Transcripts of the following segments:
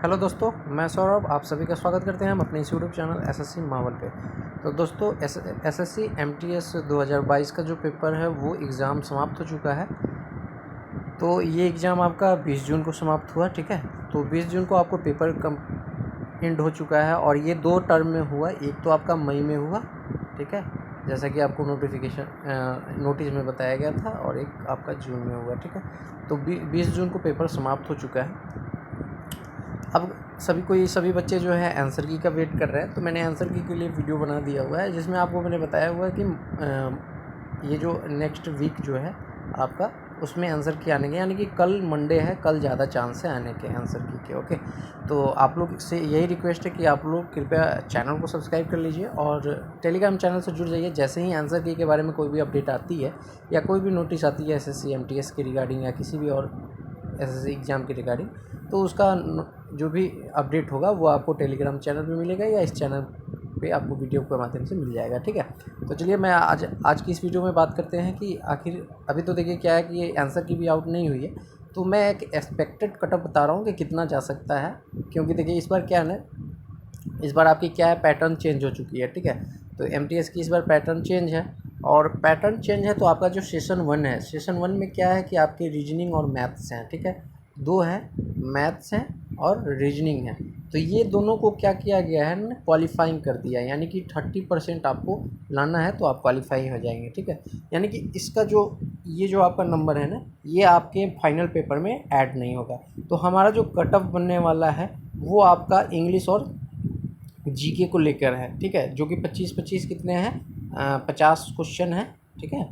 Hello दोस्तों, मैं सौरभ आप सभी का स्वागत करते हैं हम अपने इस यूट्यूब चैनल एसएससी मावल पे। तो दोस्तों एसएससी एमटीएस 2022 का जो पेपर है वो एग्ज़ाम समाप्त हो चुका है। तो ये एग्ज़ाम आपका 20 जून को समाप्त हुआ, ठीक है। तो 20 जून को आपको पेपर एंड हो चुका है और ये 2 टर्म में हुआ। एक तो आपका मई में हुआ, ठीक है, जैसा कि आपको नोटिस में बताया गया था, और एक आपका जून में हुआ, ठीक है। तो 20 जून को पेपर समाप्त हो चुका है। अब सभी बच्चे जो है आंसर की का वेट कर रहे हैं। तो मैंने आंसर की के लिए वीडियो बना दिया हुआ है, जिसमें आपको मैंने बताया हुआ है कि ये जो नेक्स्ट वीक जो है आपका, उसमें आंसर की आने के, यानी कि कल मंडे है, कल ज़्यादा चांस है आने के आंसर की के। ओके, तो आप लोग से यही रिक्वेस्ट है कि आप लोग कृपया चैनल को सब्सक्राइब कर लीजिए और टेलीग्राम चैनल से जुड़ जाइए। जैसे ही आंसर की के बारे में कोई भी अपडेट आती है या कोई भी नोटिस आती है एसएससी एमटीएस के रिगार्डिंग या किसी भी और एसएससी एग्ज़ाम के रिगार्डिंग, तो उसका जो भी अपडेट होगा वो आपको टेलीग्राम चैनल पे मिलेगा या इस चैनल पे आपको वीडियो के माध्यम से मिल जाएगा, ठीक है। तो चलिए मैं आज की इस वीडियो में बात करते हैं कि आखिर अभी तो देखिए क्या है कि ये आंसर की भी आउट नहीं हुई है, तो मैं एक एक्सपेक्टेड कटअप बता रहा हूँ कि कितना जा सकता है। क्योंकि देखिए इस बार क्या है ना, इस बार आपकी क्या है, पैटर्न चेंज हो चुकी है, ठीक है। तो एमटीएस की इस बार पैटर्न चेंज है, और पैटर्न चेंज है तो आपका जो सेशन 1 है, सेशन 1 में क्या है कि आपके रीजनिंग और मैथ्स हैं, ठीक है। 2 हैं, मैथ्स हैं और रीजनिंग है। तो ये दोनों को क्या किया गया है ना, क्वालिफाइंग कर दिया है, यानी कि 30% आपको लाना है तो आप क्वालिफाई हो जाएंगे, ठीक है। यानी कि इसका जो ये जो आपका नंबर है ना, ये आपके फाइनल पेपर में ऐड नहीं होगा। तो हमारा जो कट ऑफ बनने वाला है वो आपका इंग्लिश और जीके को लेकर है, ठीक है, जो कि 25-25 कितने हैं, 50 क्वेश्चन है, ठीक है।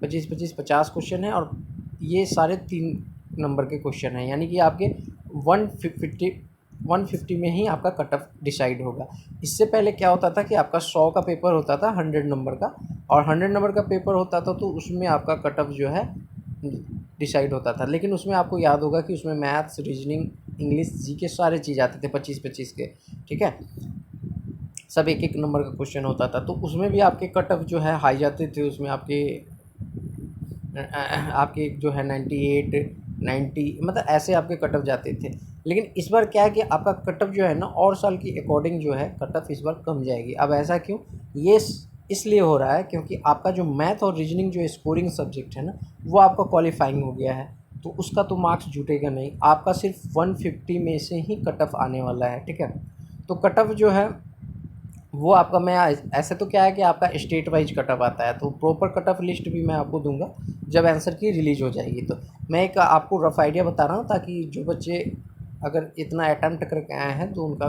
25-25 50 क्वेश्चन है, और ये सारे 3 नंबर के क्वेश्चन हैं, यानी कि आपके 150 में ही आपका कट ऑफ डिसाइड होगा। इससे पहले क्या होता था कि आपका 100 का पेपर होता था, 100 नंबर का, और 100 नंबर का पेपर होता था तो उसमें आपका कट ऑफ जो है डिसाइड होता था। लेकिन उसमें आपको याद होगा कि उसमें मैथ्स, रीजनिंग, इंग्लिश, जीके सारे चीज़ आते थे 25-25 के, ठीक है। सब एक एक नंबर का क्वेश्चन होता था, तो उसमें भी आपके कट ऑफ जो है हाई जाते थे। उसमें आपके जो है 98 90, मतलब ऐसे आपके कट ऑफ जाते थे। लेकिन इस बार क्या है कि आपका कट ऑफ जो है ना, और साल की अकॉर्डिंग जो है कट ऑफ इस बार कम जाएगी। अब ऐसा क्यों, ये इसलिए हो रहा है क्योंकि आपका जो मैथ और रीजनिंग जो स्कोरिंग सब्जेक्ट है ना, वो आपका क्वालिफाइंग हो गया है, तो उसका तो मार्क्स जुटेगा नहीं। आपका सिर्फ 150 में से ही कट ऑफ आने वाला है, ठीक है। तो कट ऑफ जो है वो आपका, मैं ऐसे तो क्या है कि आपका स्टेट वाइज कट ऑफ आता है, तो प्रॉपर कट ऑफ लिस्ट भी मैं आपको दूंगा जब आंसर की रिलीज हो जाएगी। तो मैं एक आपको रफ आइडिया बता रहा हूँ, ताकि जो बच्चे अगर इतना अटैम्प्ट करके आए हैं तो उनका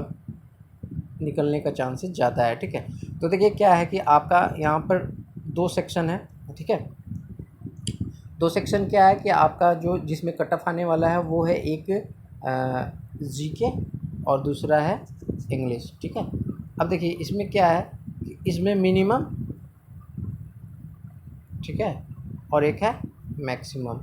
निकलने का चांसेस ज़्यादा है, ठीक है। तो देखिए क्या है कि आपका यहाँ पर 2 सेक्शन है, ठीक है। 2 सेक्शन क्या है कि आपका जो जिसमें कट ऑफ आने वाला है वो है, एक जीके और दूसरा है इंग्लिश, ठीक है। अब देखिए इसमें क्या है कि इसमें मिनिमम, ठीक है, और एक है मैक्सिमम,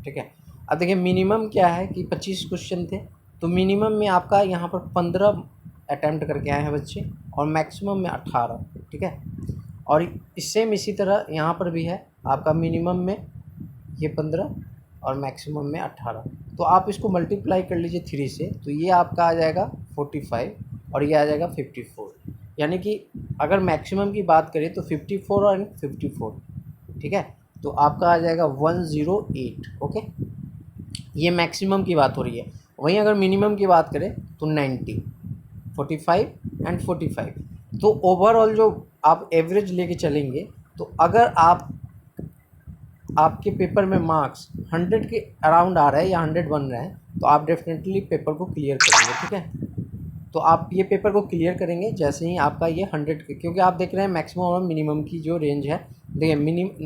ठीक है। अब देखिए मिनिमम क्या है कि 25 क्वेश्चन थे, तो मिनिमम में आपका यहाँ पर 15 अटैम्प्ट करके आए हैं बच्चे, और मैक्सिमम में 18, ठीक है। और इसी तरह यहाँ पर भी है, आपका मिनिमम में ये 15 और मैक्सिमम में 18। तो आप इसको मल्टीप्लाई कर लीजिए 3 से, तो ये आपका आ जाएगा 45 और ये आ जाएगा 54। यानी कि अगर मैक्सिमम की बात करें तो 54 और 54, ठीक है। तो आपका आ जाएगा 108, ओके। ये मैक्सिमम की बात हो रही है। वहीं अगर मिनिमम की बात करें तो 90, 45 एंड 45। तो ओवरऑल जो आप एवरेज लेके चलेंगे, तो अगर आपके पेपर में मार्क्स 100 के अराउंड आ रहा है या 100 बन रहा है, तो आप डेफिनेटली पेपर को क्लियर करेंगे, ठीक है। तो आप ये पेपर को क्लियर करेंगे जैसे ही आपका ये 100 के, क्योंकि आप देख रहे हैं मैक्सिमम और मिनिमम की जो रेंज है, देखिए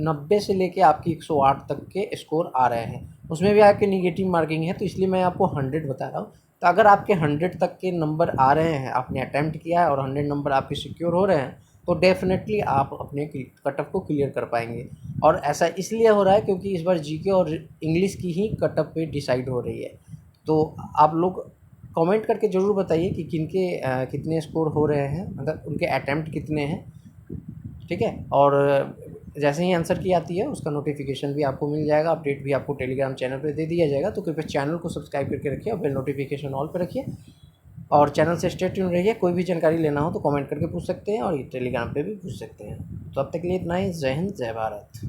90 से लेके आपकी 108 तक के स्कोर आ रहे हैं। उसमें भी आपके निगेटिव मार्किंग है, तो इसलिए मैं आपको 100 बता रहा हूँ। तो अगर आपके 100 तक के नंबर आ रहे हैं, आपने अटैम्प्ट किया है और 100 नंबर आपके सिक्योर हो रहे हैं, तो डेफिनेटली आप अपने कट ऑफ को क्लियर कर पाएंगे। और ऐसा इसलिए हो रहा है क्योंकि इस बार जीके और इंग्लिश की ही कट ऑफ पे डिसाइड हो रही है। तो आप लोग कमेंट करके ज़रूर बताइए कि किनके कितने स्कोर हो रहे हैं, मतलब उनके अटैम्प्ट कितने हैं, ठीक है। और जैसे ही आंसर की आती है उसका नोटिफिकेशन भी आपको मिल जाएगा, अपडेट भी आपको टेलीग्राम चैनल पे दे दिया जाएगा। तो कृपया चैनल को सब्सक्राइब करके रखिए और बेल नोटिफिकेशन ऑल पे रखिए और चैनल से स्टे ट्यून रहिए। कोई भी जानकारी लेना हो तो कमेंट करके पूछ सकते हैं और ये टेलीग्राम पे भी पूछ सकते हैं। तो अब तक के लिए इतना ही। जय हिंद, जय भारत।